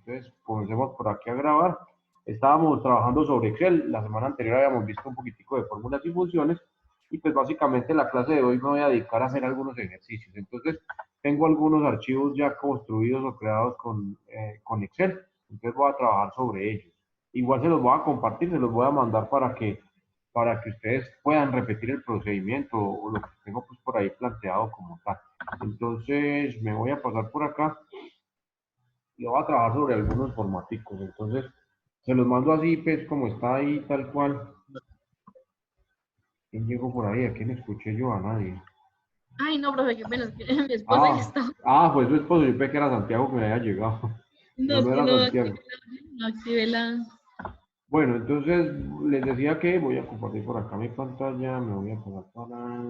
Entonces, comencemos por aquí a grabar. Estábamos trabajando sobre Excel. La semana anterior habíamos visto un poquitico de fórmulas y funciones. Y pues básicamente la clase de hoy me voy a dedicar a hacer algunos ejercicios. Entonces, tengo algunos archivos ya construidos o creados con Excel. Entonces voy a trabajar sobre ellos. Igual se los voy a compartir, se los voy a mandar para que ustedes puedan repetir el procedimiento o lo que tengo pues por ahí planteado como tal. Entonces me voy a pasar por acá y voy a trabajar sobre algunos formaticos. Entonces se los mando así pues como está ahí tal cual. ¿Quién llegó por ahí? ¿A quién escuché yo? A nadie. Ay, no, profe, qué pena, es que mi esposa que Ah, está. pues su esposo, yo pensé que era Santiago que me había llegado, No, pero es no que era no Santiago. activé no activé la. Bueno, entonces les decía que voy a compartir por acá mi pantalla, me voy a pasar para...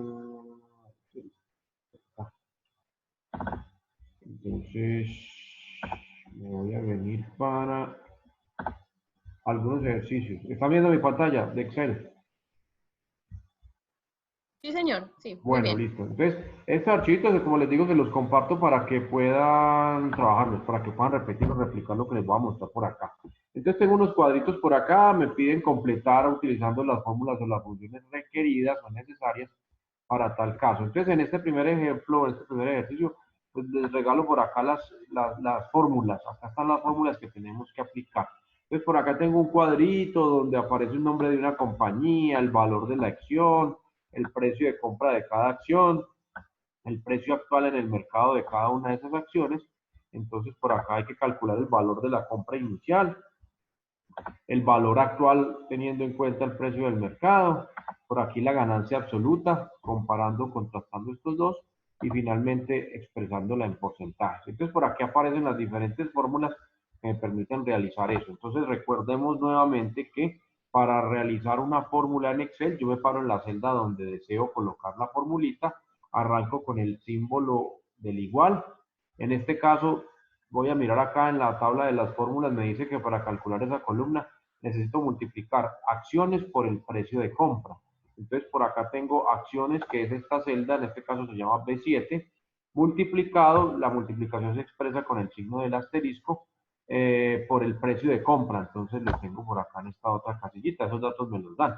Entonces, me voy a venir para algunos ejercicios. ¿Están viendo mi pantalla de Excel? Sí, señor, sí, muy Bueno, bien. listo. Entonces, estos archivitos, como les digo, se los comparto para que puedan trabajarlos, para que puedan repetir o replicar lo que les voy a mostrar por acá. Entonces, tengo unos cuadritos por acá, me piden completar utilizando las fórmulas o las funciones requeridas o necesarias para tal caso. Entonces, en este primer ejemplo, en este primer ejercicio, pues les regalo por acá las fórmulas. Acá están las fórmulas que tenemos que aplicar. Entonces, por acá tengo un cuadrito donde aparece un nombre de una compañía, el valor de la acción, el precio de compra de cada acción, el precio actual en el mercado de cada una de esas acciones. Entonces, por acá hay que calcular el valor de la compra inicial, el valor actual teniendo en cuenta el precio del mercado, por aquí la ganancia absoluta, comparando, contrastando estos dos, y finalmente expresándola en porcentajes. Entonces, por aquí aparecen las diferentes fórmulas que me permiten realizar eso. Entonces, recordemos nuevamente que para realizar una fórmula en Excel, yo me paro en la celda donde deseo colocar la formulita, arranco con el símbolo del igual. En este caso, voy a mirar acá en la tabla de las fórmulas, me dice que para calcular esa columna necesito multiplicar acciones por el precio de compra. Entonces, por acá tengo acciones, que es esta celda, en este caso se llama B7, multiplicado, la multiplicación se expresa con el signo del asterisco, por el precio de compra. Entonces, lo tengo por acá en esta otra casillita, esos datos me los dan.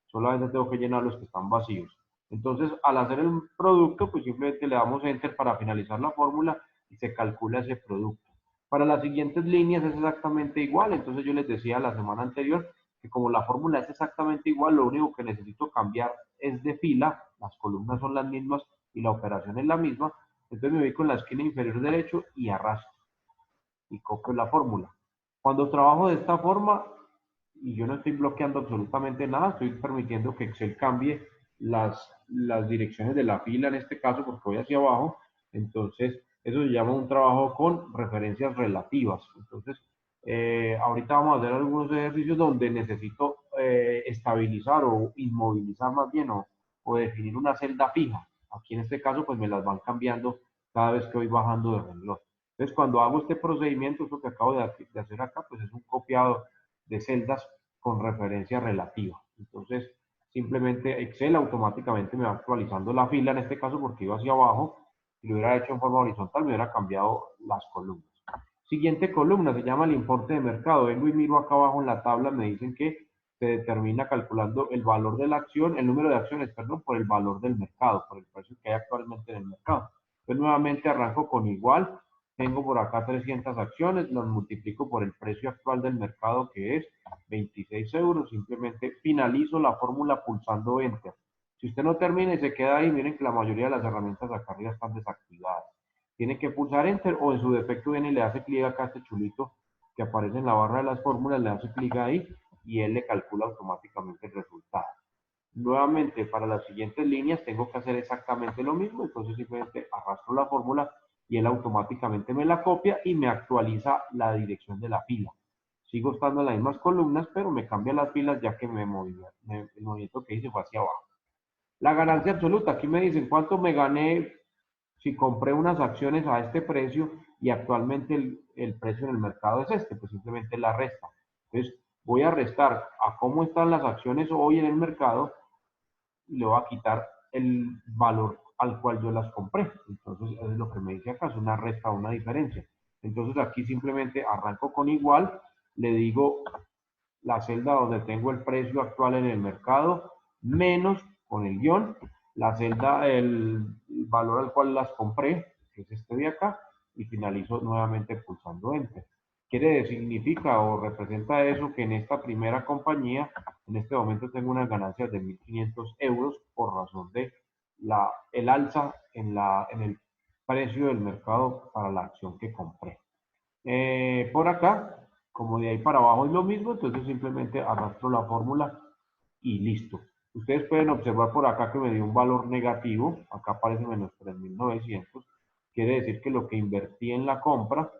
Solamente tengo que llenar los que están vacíos. Entonces, al hacer el producto, pues simplemente le damos Enter para finalizar la fórmula y se calcula ese producto. Para las siguientes líneas es exactamente igual, entonces yo les decía la semana anterior que como la fórmula es exactamente igual, lo único que necesito cambiar es de fila, las columnas son las mismas y la operación es la misma, entonces me voy con la esquina inferior derecho y arrastro y copio la fórmula. Cuando trabajo de esta forma y yo no estoy bloqueando absolutamente nada, estoy permitiendo que Excel cambie las direcciones de la fila en este caso porque voy hacia abajo, entonces eso se llama un trabajo con referencias relativas. Entonces, ahorita vamos a hacer algunos ejercicios donde necesito estabilizar o inmovilizar más bien o definir una celda fija. Aquí en este caso, pues me las van cambiando cada vez que voy bajando de renglón. Entonces, cuando hago este procedimiento, esto que acabo de hacer acá, pues es un copiado de celdas con referencia relativa. Entonces, simplemente Excel automáticamente me va actualizando la fila, en este caso porque iba hacia abajo. Si lo hubiera hecho en forma horizontal, me hubiera cambiado las columnas. Siguiente columna se llama el importe de mercado. Vengo y miro acá abajo en la tabla, me dicen que se determina calculando el valor de la acción, el número de acciones, perdón, por el valor del mercado, por el precio que hay actualmente en el mercado. Entonces, nuevamente arranco con igual. Tengo por acá 300 acciones, las multiplico por el precio actual del mercado, que es 26 euros. Simplemente finalizo la fórmula pulsando Enter. Si usted no termina y se queda ahí, miren que la mayoría de las herramientas acá arriba están desactivadas. Tiene que pulsar Enter o en su defecto viene y le hace clic acá a este chulito que aparece en la barra de las fórmulas, le hace clic ahí y él le calcula automáticamente el resultado. Nuevamente, para las siguientes líneas tengo que hacer exactamente lo mismo, entonces simplemente arrastro la fórmula y él automáticamente me la copia y me actualiza la dirección de la fila. Sigo estando en las mismas columnas, pero me cambia las filas ya que el movimiento que hice fue hacia abajo. La ganancia absoluta, aquí me dicen cuánto me gané si compré unas acciones a este precio y actualmente el precio en el mercado es este, pues simplemente la resta. Entonces voy a restar a cómo están las acciones hoy en el mercado y le voy a quitar el valor al cual yo las compré. Entonces eso es lo que me dice acá, es una resta o una diferencia. Entonces aquí simplemente arranco con igual, le digo la celda donde tengo el precio actual en el mercado, menos con el guión, la celda, el valor al cual las compré, que es este de acá, y finalizo nuevamente pulsando Enter. Significa o representa eso que en esta primera compañía, en este momento tengo unas ganancias de 1.500 euros por razón de el alza en el precio del mercado para la acción que compré. Por acá, como de ahí para abajo es lo mismo, entonces simplemente arrastro la fórmula y listo. Ustedes pueden observar por acá que me dio un valor negativo, acá aparece menos 3.900, quiere decir que lo que invertí en la compra,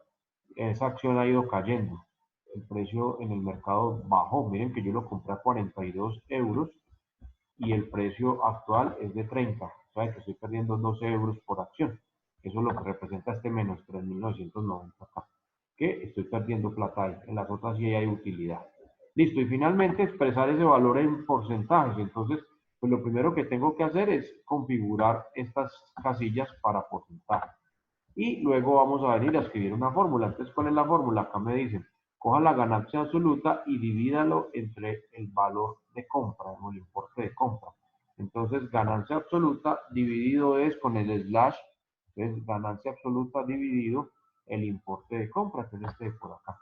esa acción ha ido cayendo. El precio en el mercado bajó, miren que yo lo compré a 42 euros y el precio actual es de 30, o sea que estoy perdiendo 12 euros por acción. Eso es lo que representa este menos 3.990 acá, que estoy perdiendo plata ahí, en las otras sí hay utilidad. Listo, y finalmente expresar ese valor en porcentajes. Entonces, pues lo primero que tengo que hacer es configurar estas casillas para porcentaje. Y luego vamos a venir a escribir una fórmula. Entonces, ¿cuál es la fórmula? Acá me dicen, coja la ganancia absoluta y divídalo entre el valor de compra o el importe de compra. Entonces, ganancia absoluta dividido es con el slash, entonces ganancia absoluta dividido el importe de compra, que es este de por acá.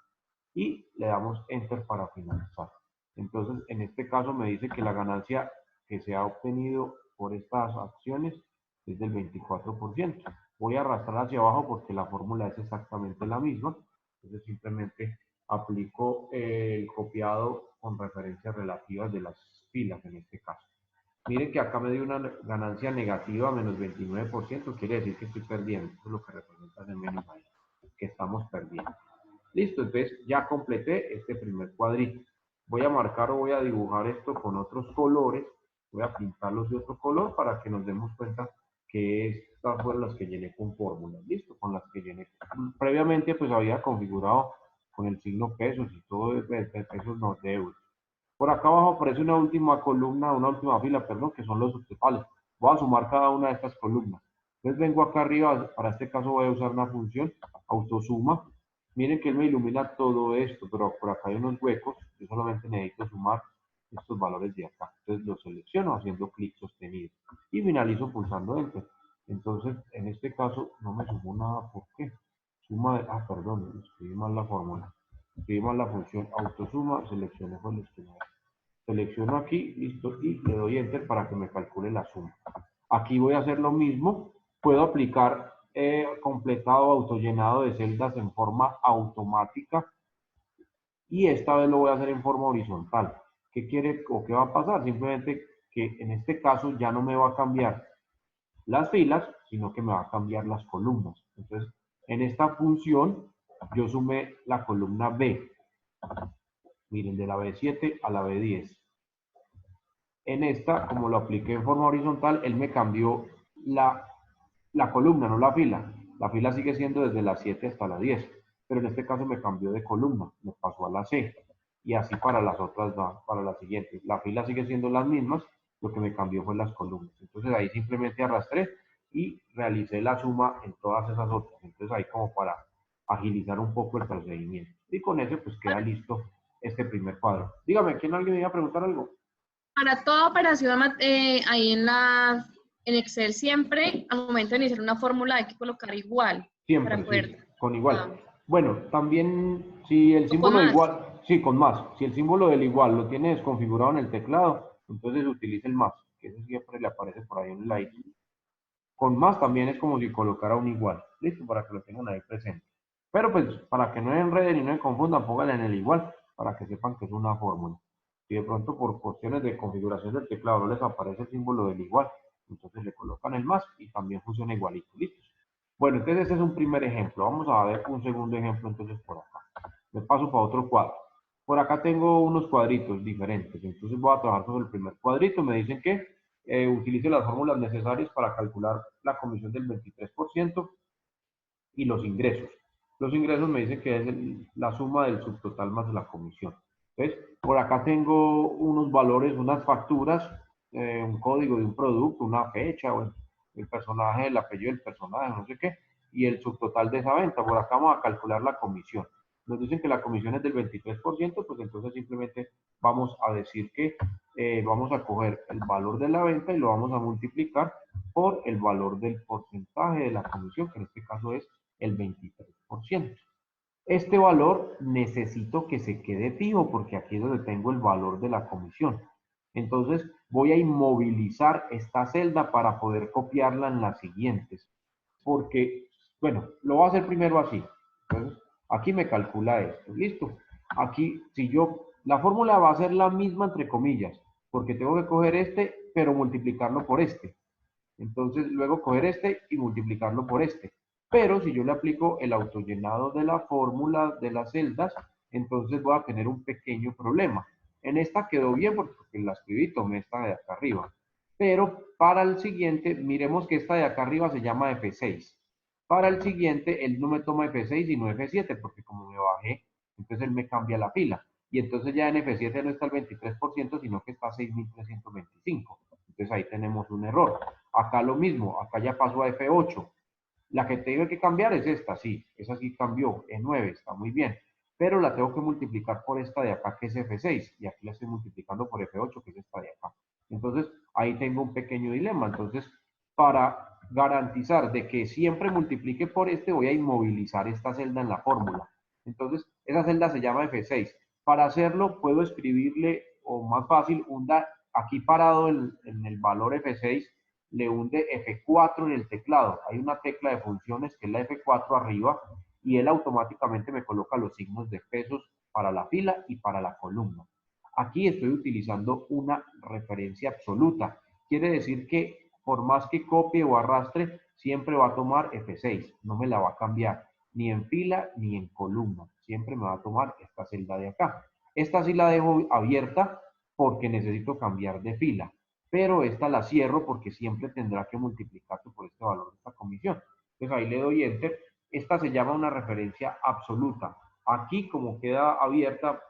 Y le damos Enter para finalizar. Entonces, en este caso me dice que la ganancia que se ha obtenido por estas acciones es del 24%. Voy a arrastrar hacia abajo porque la fórmula es exactamente la misma. Entonces, simplemente aplico el copiado con referencias relativas de las filas en este caso. Miren que acá me dio una ganancia negativa, menos 29%, quiere decir que estoy perdiendo. Eso es lo que representa el menos ahí, que estamos perdiendo. Listo, entonces ya completé este primer cuadrito. Voy a marcar o voy a dibujar esto con otros colores. Voy a pintarlos de otro color para que nos demos cuenta que estas fueron las que llené con fórmulas. Listo, con las que llené. Previamente pues había configurado con el signo pesos y todo de pesos, no, de euros. Por acá abajo aparece una última columna, una última fila, perdón, que son los subtotales. Voy a sumar cada una de estas columnas. Entonces vengo acá arriba, para este caso voy a usar una función autosuma. Miren que él me ilumina todo esto, pero por acá hay unos huecos. Yo solamente necesito sumar estos valores de acá. Entonces los selecciono haciendo clic sostenido y finalizo pulsando Enter. Entonces, en este caso no me sumó nada. ¿Por qué? Suma de, perdón, escribí mal la fórmula. Escribí mal la función autosuma, selecciono con el selecciono aquí, listo, y le doy Enter para que me calcule la suma. Aquí voy a hacer lo mismo, puedo aplicar completado autollenado de celdas en forma automática y esta vez lo voy a hacer en forma horizontal. ¿Qué quiere o qué va a pasar? Simplemente que en este caso ya no me va a cambiar las filas, sino que me va a cambiar las columnas. Entonces, en esta función yo sumé la columna B. Miren, de la B7 a la B10. En esta, como lo apliqué en forma horizontal, él me cambió la columna, no la fila. La fila sigue siendo desde la 7 hasta la 10, pero en este caso me cambió de columna, me pasó a la C. Y así para las otras, para las siguientes. La fila sigue siendo las mismas, lo que me cambió fue las columnas. Entonces ahí simplemente arrastré y realicé la suma en todas esas otras. Entonces ahí como para agilizar un poco el procedimiento. Y con eso pues queda listo este primer cuadro. Dígame, ¿quién alguien me iba a preguntar algo? Para toda operación ahí en Excel siempre, al momento de iniciar una fórmula hay que colocar igual para Siempre, poder. sí, con igual. Bueno, también si el O con símbolo más. igual, sí, con más. Si el símbolo del igual lo tiene desconfigurado en el teclado, entonces utilice el más, que eso siempre le aparece por ahí en el like. Con más también es como si colocara un igual. Listo, para que lo tengan ahí presente. Pero pues, para que no enreden y no se confundan, pónganle en el igual, para que sepan que es una fórmula. Si de pronto por cuestiones de configuración del teclado no les aparece el símbolo del igual, entonces le colocan el más y también funciona igualito. Listo. Bueno, entonces este es un primer ejemplo. Vamos a ver un segundo ejemplo entonces por acá. Me paso para otro cuadro. Por acá tengo unos cuadritos diferentes. Entonces voy a trabajar sobre el primer cuadrito. Me dicen que utilice las fórmulas necesarias para calcular la comisión del 23% y los ingresos. Los ingresos me dicen que es la suma del subtotal más la comisión. Entonces, por acá tengo unos valores, unas facturas, un código de un producto, una fecha, bueno, el personaje, el apellido del personaje, no sé qué, y el subtotal de esa venta. Por acá vamos a calcular la comisión. Nos dicen que la comisión es del 23%, pues entonces simplemente vamos a decir que vamos a coger el valor de la venta y lo vamos a multiplicar por el valor del porcentaje de la comisión, que en este caso es el 23%. Este valor necesito que se quede fijo porque aquí es donde tengo el valor de la comisión. Entonces voy a inmovilizar esta celda para poder copiarla en las siguientes. Porque, bueno, lo voy a hacer primero así. Entonces, aquí me calcula esto. Listo. Aquí, si yo, la fórmula va a ser la misma entre comillas, porque tengo que coger este, pero multiplicarlo por este. Entonces, luego coger este y multiplicarlo por este. Pero si yo le aplico el autollenado de la fórmula de las celdas, entonces voy a tener un pequeño problema. En esta quedó bien porque la escribí, tomé esta de acá arriba. Pero para el siguiente, miremos que esta de acá arriba se llama F6. Para el siguiente, él no me toma F6 sino F7, porque como me bajé, entonces él me cambia la fila. Y entonces ya en F7 no está el 23%, sino que está 6.325. Entonces ahí tenemos un error. Acá lo mismo, acá ya pasó a F8. La que tengo que cambiar es esta, sí, esa sí cambió, E9, está muy bien. Pero la tengo que multiplicar por esta de acá, que es F6, y aquí la estoy multiplicando por F8, que es esta de acá. Entonces, ahí tengo un pequeño dilema. Entonces, para garantizar de que siempre multiplique por este, voy a inmovilizar esta celda en la fórmula. Entonces, esa celda se llama F6. Para hacerlo, puedo escribirle, o más fácil, aquí parado en el valor F6, le hunde F4 en el teclado. Hay una tecla de funciones que es la F4 arriba y él automáticamente me coloca los signos de pesos para la fila y para la columna. Aquí estoy utilizando una referencia absoluta. Quiere decir que por más que copie o arrastre, siempre va a tomar F6. No me la va a cambiar ni en fila ni en columna. Siempre me va a tomar esta celda de acá. Esta sí la dejo abierta porque necesito cambiar de fila, pero esta la cierro porque siempre tendrá que multiplicarse por este valor de esta comisión. Entonces ahí le doy Enter. Esta se llama una referencia absoluta. Aquí, como queda abierta,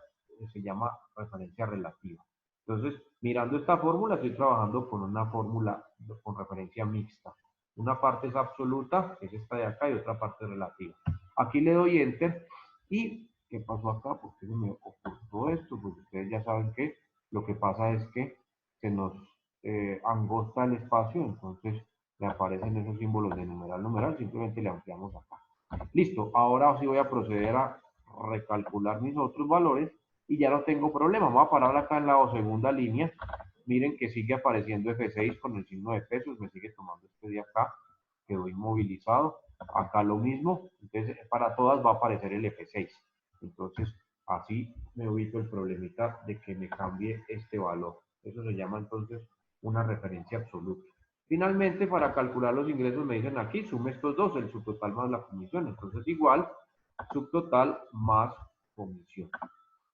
se llama referencia relativa. Entonces, mirando esta fórmula, estoy trabajando con una fórmula con referencia mixta. Una parte es absoluta, que es esta de acá, y otra parte relativa. Aquí le doy Enter. ¿Y qué pasó acá? ¿Por qué se me ocultó esto? Pues ustedes ya saben que lo que pasa es que se nos angosta el espacio, entonces le aparecen esos símbolos de numeral, simplemente le ampliamos acá. Listo, ahora sí voy a proceder a recalcular mis otros valores y ya no tengo problema. Vamos a parar acá en la segunda línea. Miren que sigue apareciendo F6 con el signo de pesos, me sigue tomando este de acá, quedó inmovilizado. Acá lo mismo, entonces para todas va a aparecer el F6. Entonces así me evito el problemita de que me cambie este valor. Eso se llama entonces una referencia absoluta. Finalmente, para calcular los ingresos me dicen aquí, sume estos dos, el subtotal más la comisión. Entonces igual, subtotal más comisión.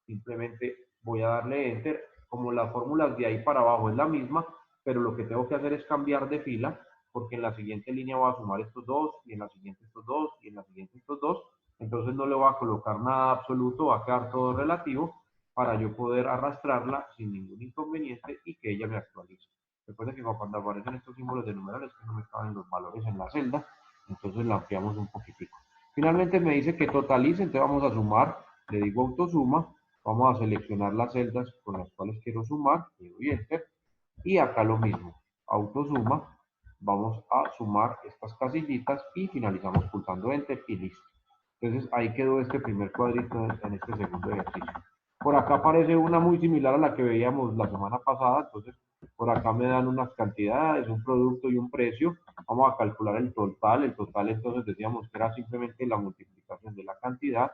Simplemente voy a darle Enter. Como las fórmulas de ahí para abajo es la misma, pero lo que tengo que hacer es cambiar de fila, porque en la siguiente línea voy a sumar estos dos, y en la siguiente estos dos, y en la siguiente estos dos. Entonces no le voy a colocar nada absoluto, va a quedar todo relativo para yo poder arrastrarla sin ningún inconveniente y que ella me actualice. Recuerden que cuando aparecen estos símbolos de numerales que no me caben los valores en la celda, entonces la ampliamos un poquitico. Finalmente me dice que totalice, entonces vamos a sumar, le digo autosuma, vamos a seleccionar las celdas con las cuales quiero sumar, le doy Enter, y acá lo mismo, autosuma, vamos a sumar estas casillitas y finalizamos pulsando Enter y listo. Entonces ahí quedó este primer cuadrito en este segundo ejercicio. Por acá aparece una muy similar a la que veíamos la semana pasada, entonces por acá me dan unas cantidades, un producto y un precio. Vamos a calcular el total entonces decíamos que era simplemente la multiplicación de la cantidad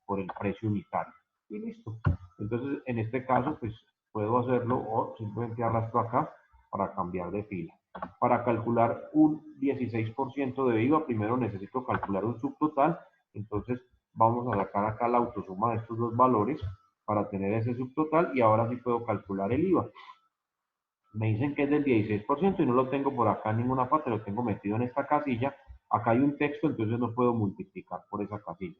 por el precio unitario. Y listo. Entonces en este caso pues puedo hacerlo o simplemente arrastro acá para cambiar de fila. Para calcular un 16% de IVA, primero necesito calcular un subtotal. Entonces vamos a sacar acá la autosuma de estos dos valores para tener ese subtotal y ahora sí puedo calcular el IVA. Me dicen que es del 16% y no lo tengo por acá en ninguna parte, lo tengo metido en esta casilla. Acá hay un texto, entonces no puedo multiplicar por esa casilla.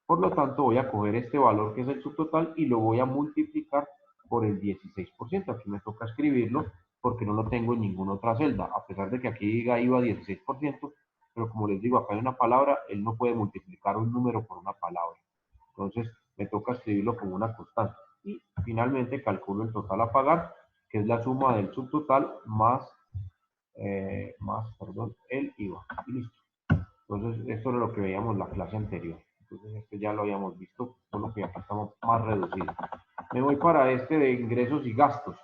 Por lo tanto, voy a coger este valor que es el subtotal y lo voy a multiplicar por el 16%. Aquí me toca escribirlo porque no lo tengo en ninguna otra celda. A pesar de que aquí diga IVA 16%, pero como les digo, acá hay una palabra, él no puede multiplicar un número por una palabra. Entonces, me toca escribirlo como una constante. Y finalmente calculo el total a pagar, que es la suma del subtotal más, el IVA. Y listo. Entonces, esto era lo que veíamos en la clase anterior. Entonces, esto ya lo habíamos visto, solo que acá estamos más reducidos. Me voy para este de ingresos y gastos.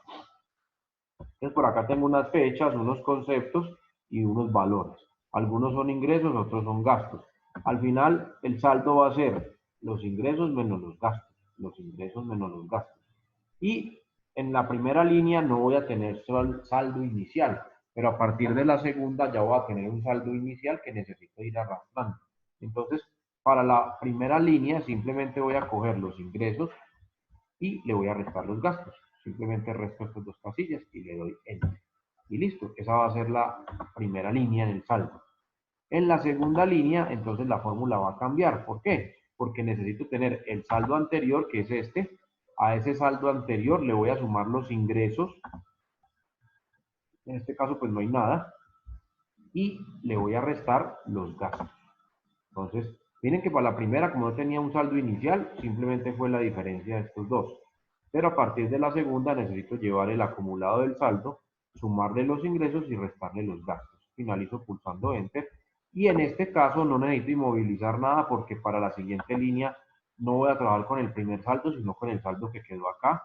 Entonces, por acá tengo unas fechas, unos conceptos y unos valores. Algunos son ingresos, otros son gastos. Al final, el saldo va a ser los ingresos menos los gastos. Los ingresos menos los gastos. Y en la primera línea no voy a tener saldo inicial, pero a partir de la segunda ya voy a tener un saldo inicial que necesito ir arrastrando. Entonces, para la primera línea simplemente voy a coger los ingresos y le voy a restar los gastos. Simplemente resto estas dos casillas y le doy Enter. Y listo, esa va a ser la primera línea en el saldo. En la segunda línea, entonces la fórmula va a cambiar. ¿Por qué? Porque necesito tener el saldo anterior, que es este. A ese saldo anterior le voy a sumar los ingresos. En este caso, pues no hay nada. Y le voy a restar los gastos. Entonces, miren que para la primera, como no tenía un saldo inicial, simplemente fue la diferencia de estos dos. Pero a partir de la segunda necesito llevar el acumulado del saldo, sumarle los ingresos y restarle los gastos. Finalizo pulsando Enter. Y en este caso no necesito inmovilizar nada porque para la siguiente línea no voy a trabajar con el primer saldo, sino con el saldo que quedó acá.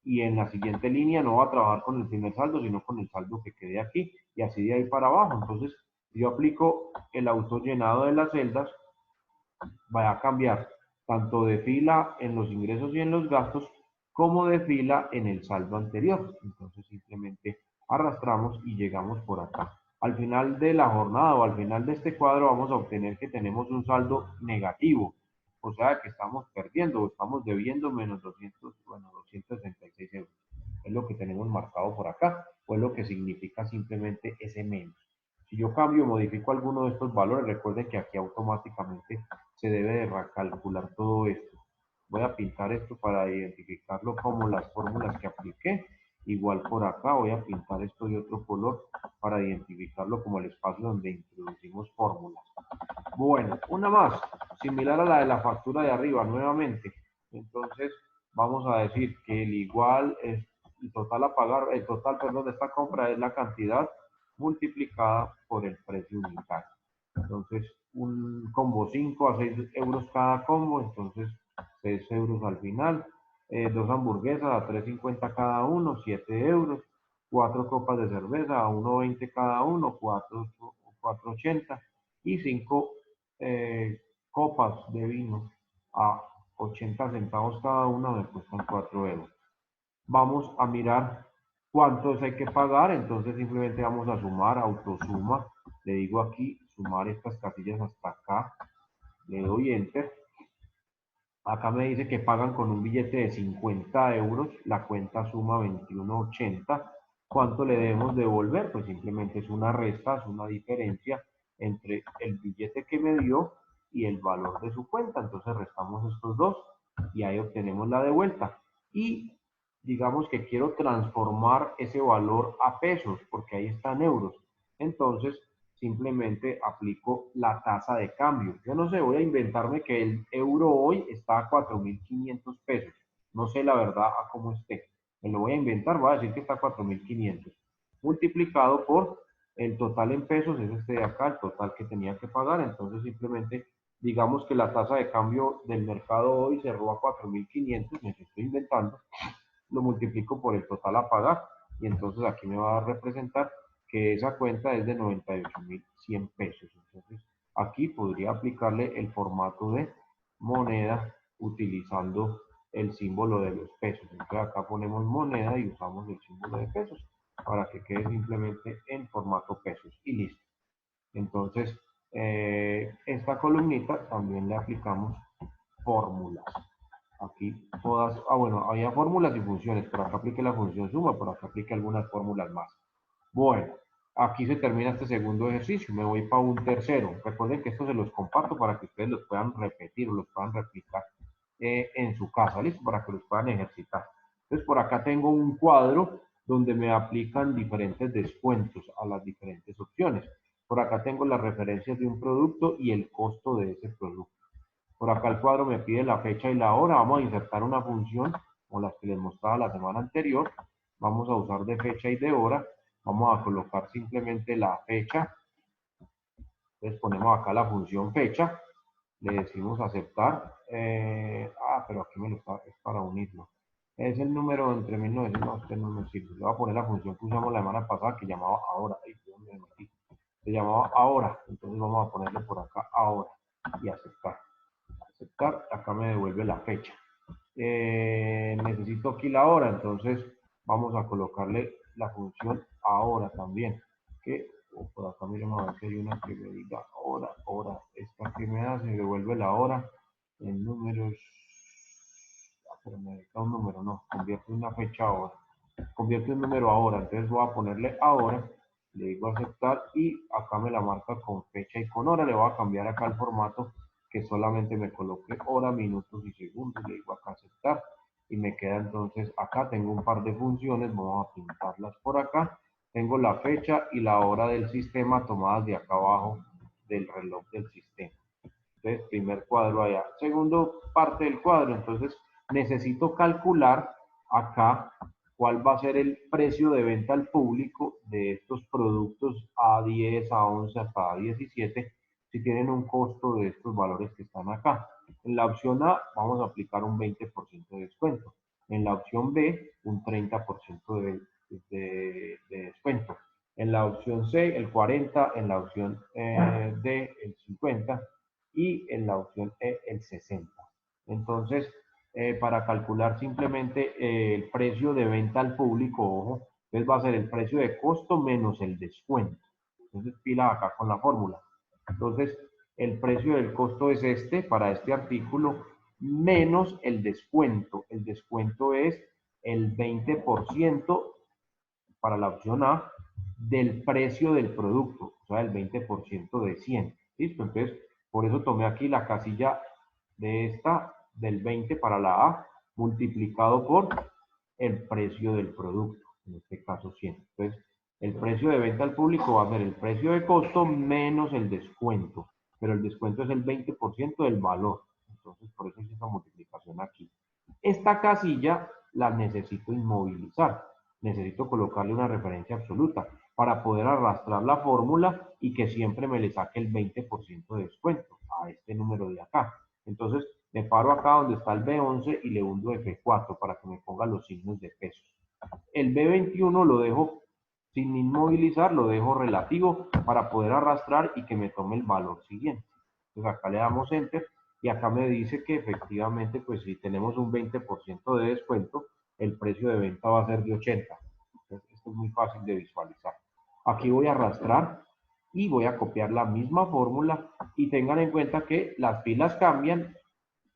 Y en la siguiente línea no voy a trabajar con el primer saldo, sino con el saldo que quede aquí. Y así de ahí para abajo. Entonces, yo aplico el autollenado de las celdas, va a cambiar tanto de fila en los ingresos y en los gastos, como de fila en el saldo anterior. Entonces simplemente arrastramos y llegamos por acá. Al final de la jornada o al final de este cuadro vamos a obtener que tenemos un saldo negativo. O sea que estamos perdiendo o estamos debiendo menos 266 euros. Es lo que tenemos marcado por acá, o es lo que significa simplemente ese menos. Si yo cambio, modifico alguno de estos valores, recuerden que aquí automáticamente se debe de recalcular todo esto. Voy a pintar esto para identificarlo como las fórmulas que apliqué. Igual por acá voy a pintar esto de otro color para identificarlo como el espacio donde introducimos fórmulas. Bueno, una más, similar a la de la factura de arriba nuevamente. Entonces, vamos a decir que el igual es el total a pagar, el total, perdón, de esta compra es la cantidad multiplicada por el precio unitario. Entonces, un combo 5 a 6 euros cada combo, entonces 6 euros al final. Dos hamburguesas a 3,50 cada uno, 7 euros. Cuatro copas de cerveza a 1,20 cada uno, 4,80. Y 5 copas de vino a 80 centavos cada una, me cuestan 4 euros. Vamos a mirar cuántos hay que pagar, entonces simplemente vamos a sumar, autosuma, le digo aquí, sumar estas casillas hasta acá, le doy Enter. Acá me dice que pagan con un billete de 50 euros, la cuenta suma 21,80. ¿Cuánto le debemos devolver? Pues simplemente es una resta, es una diferencia entre el billete que me dio y el valor de su cuenta. Entonces restamos estos dos y ahí obtenemos la devuelta. Y digamos que quiero transformar ese valor a pesos, porque ahí están euros. Entonces, simplemente aplico la tasa de cambio. Yo no sé, voy a inventarme que el euro hoy está a 4.500 pesos. No sé la verdad a cómo esté. Me lo voy a inventar, voy a decir que está a 4.500. Multiplicado por el total en pesos, es este de acá, el total que tenía que pagar. Entonces, simplemente digamos que la tasa de cambio del mercado hoy cerró a 4.500, me estoy inventando, lo multiplico por el total a pagar y entonces aquí me va a representar que esa cuenta es de 98.100 pesos. Entonces aquí podría aplicarle el formato de moneda utilizando el símbolo de los pesos. Entonces acá ponemos moneda y usamos el símbolo de pesos para que quede simplemente en formato pesos y listo. Entonces esta columnita también le aplicamos fórmulas. Aquí todas, bueno, había fórmulas y funciones, pero acá aplique la función suma, por acá aplique algunas fórmulas más. Bueno, aquí se termina este segundo ejercicio, me voy para un tercero. Recuerden que esto se los comparto para que ustedes los puedan repetir o los puedan replicar en su casa, ¿listo? Para que los puedan ejercitar. Entonces, por acá tengo un cuadro donde me aplican diferentes descuentos a las diferentes opciones. Por acá tengo las referencias de un producto y el costo de ese producto. Por acá el cuadro me pide la fecha y la hora. Vamos a insertar una función como las que les mostraba la semana anterior. Vamos a usar de fecha y de hora. Vamos a colocar simplemente la fecha. Entonces ponemos acá la función fecha. Le decimos aceptar. Pero aquí me lo está, es para unirlo. Es el número entre 1900. No, este no me sirve. Le voy a poner la función que usamos la semana pasada que llamaba ahora. Ay, ¿dónde me metí? Se llamaba ahora. Entonces vamos a ponerle por acá ahora y aceptar. Aceptar, acá me devuelve la fecha. Necesito aquí la hora, entonces vamos a colocarle la función ahora también. Que por acá miremos a ver si hay una que me diga hora. Esta que me hace, me devuelve la hora en números. Pero me dedica un número, no, convierte una fecha ahora. Convierte un número ahora, entonces voy a ponerle ahora, le digo aceptar y acá me la marca con fecha y con hora. Le voy a cambiar acá el formato que solamente me coloque hora, minutos y segundos. Le digo acá aceptar y me queda entonces acá. Tengo un par de funciones, vamos a pintarlas por acá. Tengo la fecha y la hora del sistema tomadas de acá abajo del reloj del sistema. Entonces, primer cuadro allá. Segundo parte del cuadro, entonces necesito calcular acá cuál va a ser el precio de venta al público de estos productos A10, A11 hasta A17, si tienen un costo de estos valores que están acá. En la opción A vamos a aplicar un 20% de descuento. En la opción B, un 30% de descuento. En la opción C, el 40%, en la opción D, el 50%, y en la opción E, el 60%. Entonces, para calcular simplemente el precio de venta al público, ojo, entonces va a ser el precio de costo menos el descuento. Entonces, pila acá con la fórmula. Entonces, el precio del costo es este, para este artículo, menos el descuento. El descuento es el 20% para la opción A del precio del producto, o sea, el 20% de 100. ¿Listo? Entonces, por eso tomé aquí la casilla de esta, del 20 para la A, multiplicado por el precio del producto, en este caso 100. Entonces, el precio de venta al público va a ser el precio de costo menos el descuento, pero el descuento es el 20% del valor. Entonces, por eso es esa multiplicación aquí. Esta casilla la necesito inmovilizar. Necesito colocarle una referencia absoluta para poder arrastrar la fórmula y que siempre me le saque el 20% de descuento a este número de acá. Entonces, me paro acá donde está el B11 y le hundo F4 para que me ponga los signos de pesos. El B21 lo dejo sin inmovilizar, lo dejo relativo para poder arrastrar y que me tome el valor siguiente. Entonces acá le damos Enter y acá me dice que efectivamente, pues si tenemos un 20% de descuento, el precio de venta va a ser de 80. Entonces, esto es muy fácil de visualizar. Aquí voy a arrastrar y voy a copiar la misma fórmula y tengan en cuenta que las filas cambian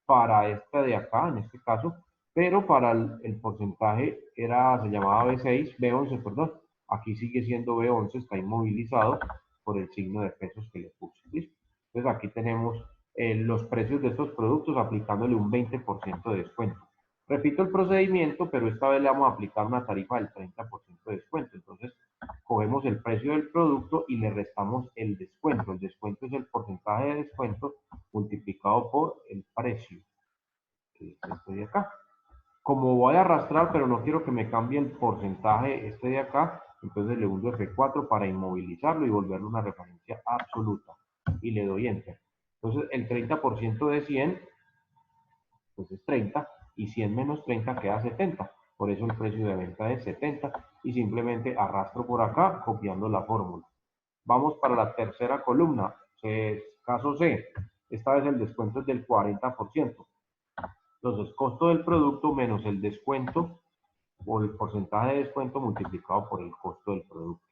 para esta de acá, en este caso, pero para el porcentaje se llamaba B6, B11, perdón. Aquí sigue siendo B11, está inmovilizado por el signo de pesos que le puse. ¿Listo? Entonces aquí tenemos los precios de estos productos aplicándole un 20% de descuento. Repito el procedimiento, pero esta vez le vamos a aplicar una tarifa del 30% de descuento. Entonces, cogemos el precio del producto y le restamos el descuento. El descuento es el porcentaje de descuento multiplicado por el precio, que es este de acá. Como voy a arrastrar, pero no quiero que me cambie el porcentaje este de acá, entonces le hundo F4 para inmovilizarlo y volverlo una referencia absoluta. Y le doy Enter. Entonces, el 30% de 100, pues es 30, y 100 menos 30 queda 70. Por eso el precio de venta es 70, y simplemente arrastro por acá copiando la fórmula. Vamos para la tercera columna, caso C. Esta vez el descuento es del 40%. Entonces, costo del producto menos el descuento o el porcentaje de descuento multiplicado por el costo del producto.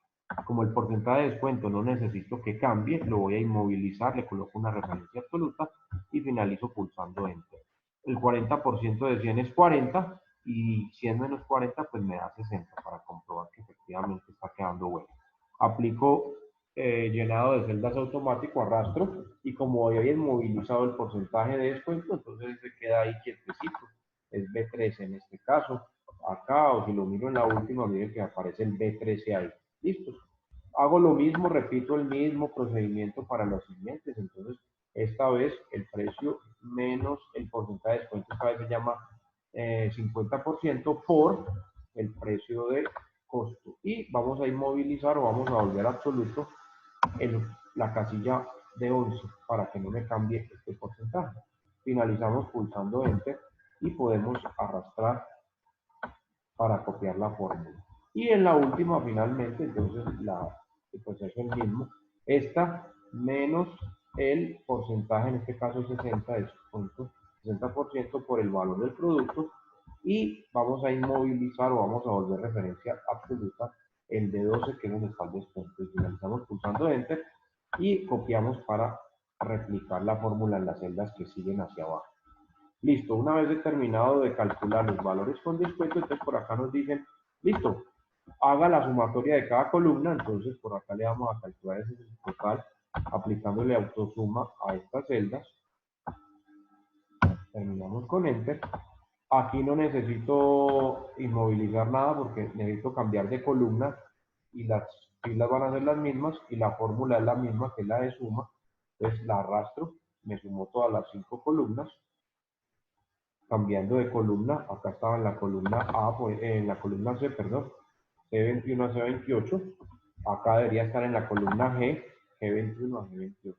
Como el porcentaje de descuento no necesito que cambie, lo voy a inmovilizar, le coloco una referencia absoluta y finalizo pulsando Enter. El 40% de 100 es 40 y 100 menos 40 pues me da 60 para comprobar que efectivamente está quedando bueno. Aplico llenado de celdas automático, arrastro y como había inmovilizado el porcentaje de descuento, entonces se queda ahí quietecito. Es B13 en este caso. Acá, o si lo miro en la última, miren que aparece el B13 ahí. ¿Listo? Hago lo mismo, repito el mismo procedimiento para los siguientes. Entonces, esta vez el precio menos el porcentaje de descuento, esta vez se llama 50% por el precio de costo. Y vamos a inmovilizar o vamos a volver absoluto la casilla de 11 para que no me cambie este porcentaje. Finalizamos pulsando Enter y podemos arrastrar para copiar la fórmula. Y en la última, finalmente, entonces el proceso es el mismo. Esta menos el porcentaje, en este caso 60% por el valor del producto, y vamos a inmovilizar o vamos a volver referencia absoluta el de 12, que es donde está el descuento. Y finalizamos pulsando Enter y copiamos para replicar la fórmula en las celdas que siguen hacia abajo. Listo, una vez determinado de calcular los valores con descuento, entonces por acá nos dicen, listo, haga la sumatoria de cada columna, entonces por acá le vamos a calcular ese total aplicándole autosuma a estas celdas. Terminamos con Enter. Aquí no necesito inmovilizar nada porque necesito cambiar de columna y las filas van a ser las mismas y la fórmula es la misma que es la de suma. Entonces la arrastro, me sumo todas las 5 columnas. Cambiando de columna, acá estaba en la columna A, en la columna C, perdón, C21 a C28, acá debería estar en la columna G, G21 a G28,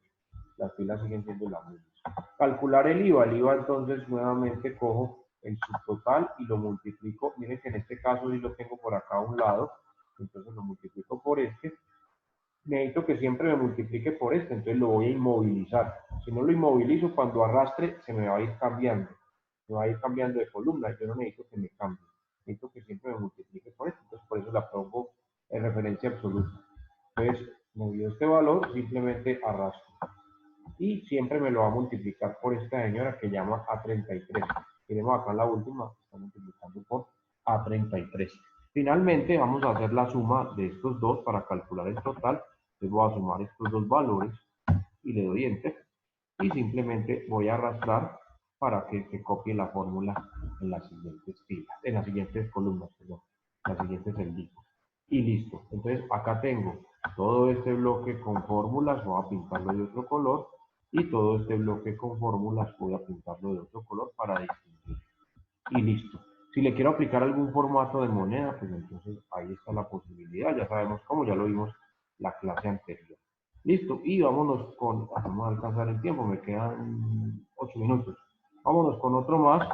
las filas siguen siendo las mismas. Calcular el IVA entonces nuevamente cojo el subtotal y lo multiplico, miren que en este caso sí lo tengo por acá a un lado, entonces lo multiplico por este, necesito que siempre me multiplique por este, entonces lo voy a inmovilizar, si no lo inmovilizo cuando arrastre se me va a ir cambiando. Me va a ir cambiando de columna, yo no necesito que me cambie, necesito que siempre me multiplique por esto, entonces por eso la pongo en referencia absoluta. Entonces, me dio este valor, simplemente arrastro. Y siempre me lo va a multiplicar por esta señora que llama A33. Tenemos acá la última, está multiplicando por A33. Finalmente, vamos a hacer la suma de estos dos para calcular el total. Entonces voy a sumar estos dos valores y le doy Enter. Y simplemente voy a arrastrar para que se copie la fórmula en las siguientes filas, en las siguientes columnas, perdón, en las siguientes celdas. Y listo. Entonces acá tengo todo este bloque con fórmulas, voy a pintarlo de otro color, y todo este bloque con fórmulas voy a pintarlo de otro color para distinguir. Y listo. Si le quiero aplicar algún formato de moneda, pues entonces ahí está la posibilidad, ya sabemos cómo, ya lo vimos la clase anterior. Listo, y vámonos con, vamos a alcanzar el tiempo, me quedan 8 minutos. Vámonos con otro más.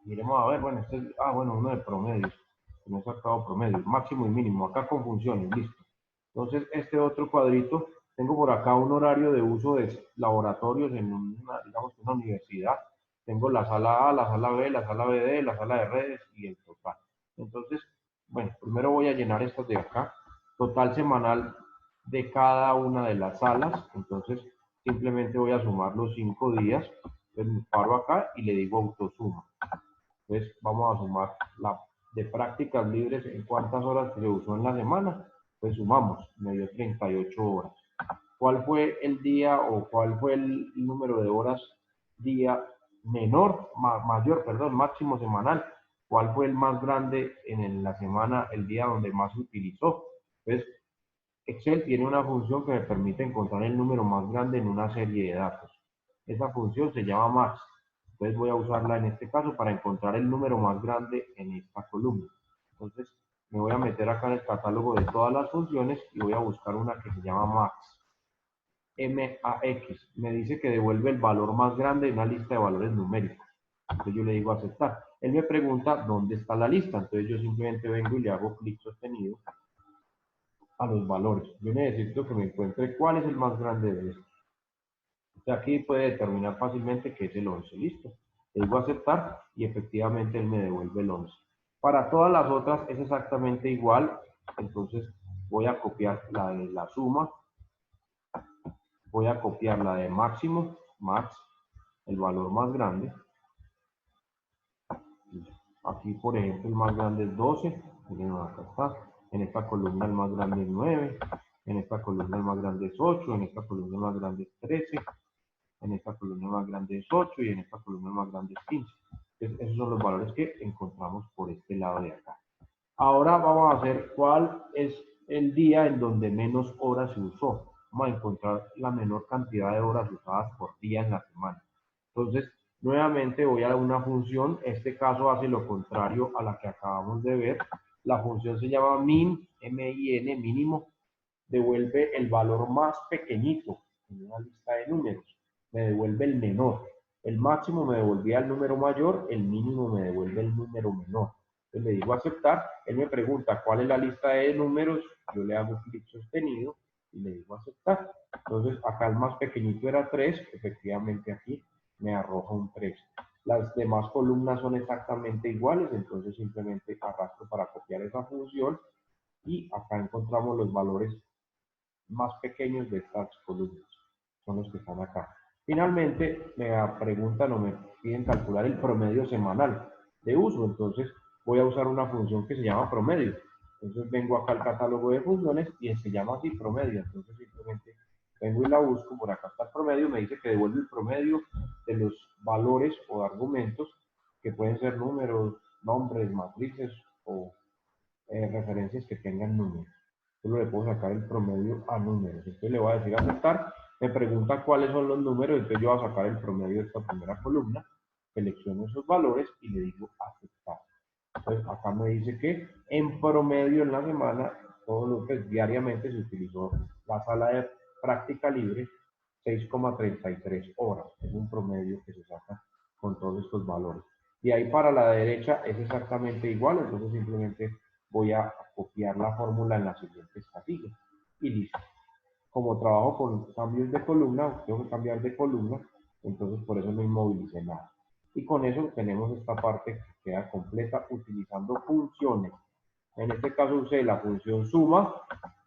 Miremos a ver, bueno, este es, bueno, uno de promedios. No he sacado promedios, máximo y mínimo, acá con funciones, listo. Entonces, este otro cuadrito, tengo por acá un horario de uso de laboratorios en una, digamos, una universidad. Tengo la sala A, la sala B, la sala BD, la sala de redes y el total. Entonces, bueno, primero voy a llenar estas de acá. Total semanal de cada una de las salas. Entonces, simplemente voy a sumar los 5 días. Entonces, me paro acá y le digo autosuma. Entonces, vamos a sumar la de prácticas libres en cuántas horas se usó en la semana. Pues sumamos, me dio 38 horas. ¿Cuál fue el día o cuál fue el número de horas día mayor, perdón, máximo semanal? ¿Cuál fue el más grande en la semana, el día donde más se utilizó? Entonces, Excel tiene una función que me permite encontrar el número más grande en una serie de datos. Esa función se llama max. Entonces voy a usarla en este caso para encontrar el número más grande en esta columna. Entonces me voy a meter acá en el catálogo de todas las funciones y voy a buscar una que se llama max. MAX. Me dice que devuelve el valor más grande en una lista de valores numéricos. Entonces yo le digo aceptar. Él me pregunta dónde está la lista. Entonces yo simplemente vengo y le hago clic sostenido a los valores. Yo necesito que me encuentre cuál es el más grande de estos. O sea, aquí puede determinar fácilmente que es el 11. Listo. Le digo aceptar y efectivamente él me devuelve el 11. Para todas las otras es exactamente igual. Entonces voy a copiar la de la suma. Voy a copiar la de máximo, max, el valor más grande. Aquí, por ejemplo, el más grande es 12. Miren, acá está. En esta columna el más grande es 9. En esta columna el más grande es 8. En esta columna el más grande es 13. En esta columna el más grande es 8. Y en esta columna el más grande es 15. Entonces, esos son los valores que encontramos por este lado de acá. Ahora vamos a hacer cuál es el día en donde menos horas se usó. Vamos a encontrar la menor cantidad de horas usadas por día en la semana. Entonces, nuevamente voy a una función, este caso hace lo contrario a la que acabamos de ver. La función se llama min, M-I-N, mínimo, devuelve el valor más pequeñito en una lista de números, me devuelve el menor. El máximo me devolvía el número mayor, el mínimo me devuelve el número menor. Entonces le digo aceptar, él me pregunta cuál es la lista de números, yo le hago clic sostenido y le digo aceptar. Entonces acá el más pequeñito era 3, efectivamente aquí me arroja un 3. Las demás columnas son exactamente iguales, entonces simplemente arrastro para copiar esa función y acá encontramos los valores más pequeños de estas columnas, son los que están acá. Finalmente me preguntan o me piden calcular el promedio semanal de uso, entonces voy a usar una función que se llama promedio. Entonces vengo acá al catálogo de funciones y se llama así promedio, entonces simplemente vengo y la busco, por acá está el promedio, me dice que devuelve el promedio de los valores o argumentos que pueden ser números, nombres, matrices o referencias que tengan números. Solo le puedo sacar el promedio a números. Entonces le voy a decir aceptar. Me pregunta cuáles son los números, entonces yo voy a sacar el promedio de esta primera columna, selecciono esos valores y le digo aceptar. Entonces acá me dice que en promedio en la semana, todo lo que diariamente se utilizó la sala de práctica libre 6,33 horas. Es un promedio que se saca con todos estos valores. Y ahí para la derecha es exactamente igual, entonces simplemente voy a copiar la fórmula en la siguiente casilla y listo. Como trabajo con cambios de columna, tengo que cambiar de columna, entonces por eso no inmovilicé nada. Y con eso tenemos esta parte que queda completa utilizando funciones. En este caso usé la función suma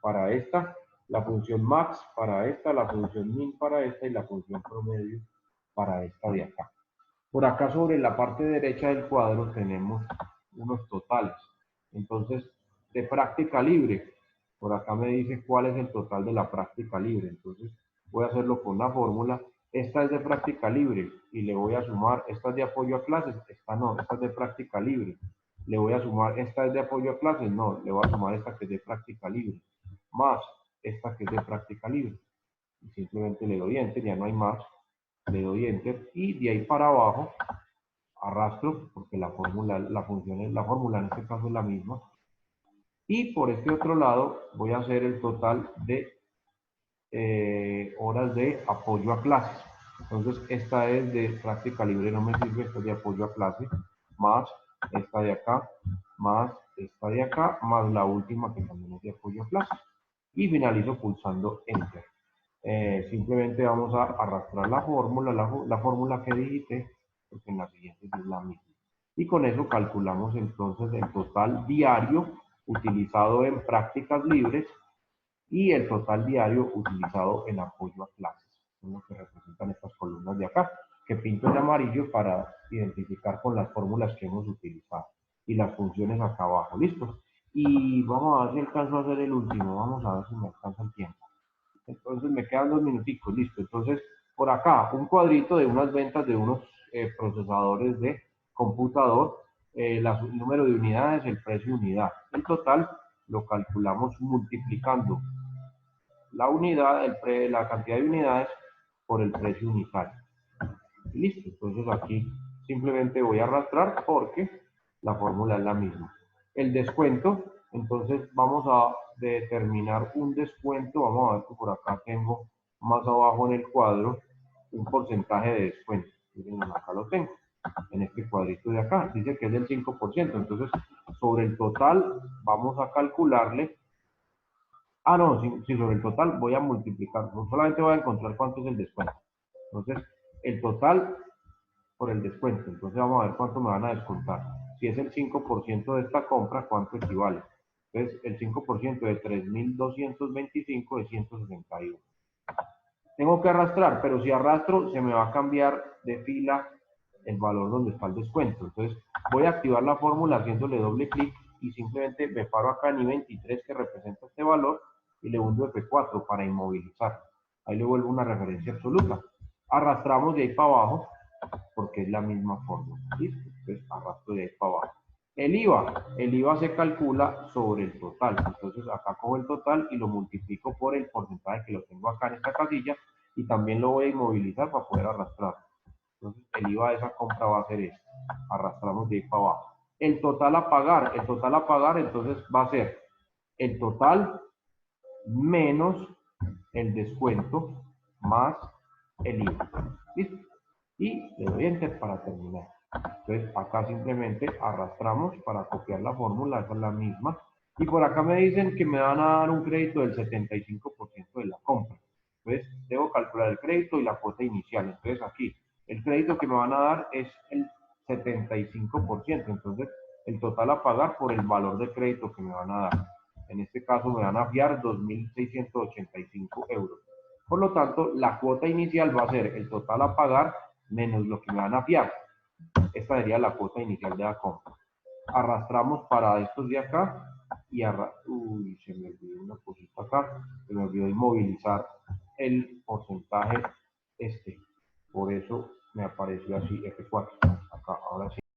para esta, la función max para esta, la función min para esta y la función promedio para esta de acá. Por acá sobre la parte derecha del cuadro tenemos unos totales. Entonces, de práctica libre, por acá me dice cuál es el total de la práctica libre. Entonces, voy a hacerlo con la fórmula. Esta es de práctica libre y le voy a sumar, esta es de apoyo a clases, esta no, esta es de práctica libre. Le voy a sumar, esta es de apoyo a clases, no, le voy a sumar esta que es de práctica libre, más esta que es de práctica libre. Y simplemente le doy enter, ya no hay más, le doy enter y de ahí para abajo arrastro, porque la fórmula en este caso es la misma. Y por este otro lado voy a hacer el total de horas de apoyo a clases. Entonces esta es de práctica libre, no me sirve, esta es de apoyo a clases, más esta de acá, más esta de acá, más la última que también es de apoyo a clases. Y finalizo pulsando enter. Simplemente vamos a arrastrar la fórmula que digité, porque en la siguiente es la misma. Y con eso calculamos entonces el total diario utilizado en prácticas libres y el total diario utilizado en apoyo a clases. Son los que representan estas columnas de acá, que pinto en amarillo para identificar con las fórmulas que hemos utilizado. Y las funciones acá abajo, ¿listo? Y vamos a ver si alcanzo a hacer el último, vamos a ver si me alcanza el tiempo. Entonces me quedan 2 minuticos, listo. Entonces, por acá, un cuadrito de unas ventas de unos procesadores de computador, el número de unidades, el precio de unidad. El total lo calculamos multiplicando la unidad, la cantidad de unidades por el precio unitario. Y listo. Entonces aquí simplemente voy a arrastrar porque la fórmula es la misma. El descuento, entonces vamos a determinar un descuento. Vamos a ver que por acá tengo más abajo en el cuadro un porcentaje de descuento. Miren, acá lo tengo. En este cuadrito de acá dice que es del 5%. Entonces, sobre el total vamos a calcularle. Ah, no, si sobre el total voy a multiplicar. No solamente voy a encontrar cuánto es el descuento. Entonces, el total por el descuento. Entonces vamos a ver cuánto me van a descontar. Si es el 5% de esta compra, ¿cuánto equivale? Entonces el 5% de 3.225 es 161. Tengo que arrastrar, pero si arrastro se me va a cambiar de fila el valor donde está el descuento. Entonces voy a activar la fórmula haciéndole doble clic y simplemente me paro acá en I23 que representa este valor y le hundo F4 para inmovilizar. Ahí le vuelvo una referencia absoluta. Arrastramos de ahí para abajo porque es la misma fórmula. ¿Listo? Entonces arrastro de ahí para abajo. El IVA se calcula sobre el total. Entonces acá cojo el total y lo multiplico por el porcentaje que lo tengo acá en esta casilla y también lo voy a inmovilizar para poder arrastrar. Entonces el IVA de esa compra va a ser este. Arrastramos de ahí para abajo. El total a pagar, entonces va a ser el total menos el descuento más el IVA. ¿Listo? Y le doy enter para terminar. Entonces acá simplemente arrastramos para copiar la fórmula, esa es la misma. Y por acá me dicen que me van a dar un crédito del 75% de la compra. Entonces debo calcular el crédito y la cuota inicial. Entonces aquí el crédito que me van a dar es el 75%. Entonces el total a pagar por el valor de crédito que me van a dar. En este caso me van a fiar 2.685 euros. Por lo tanto, la cuota inicial va a ser el total a pagar menos lo que me van a fiar. Esta sería la cuota inicial de la compra. Arrastramos para estos de acá y se me olvidó una cosita acá, se me olvidó inmovilizar el porcentaje este. Por eso me apareció así F4. Acá, ahora sí.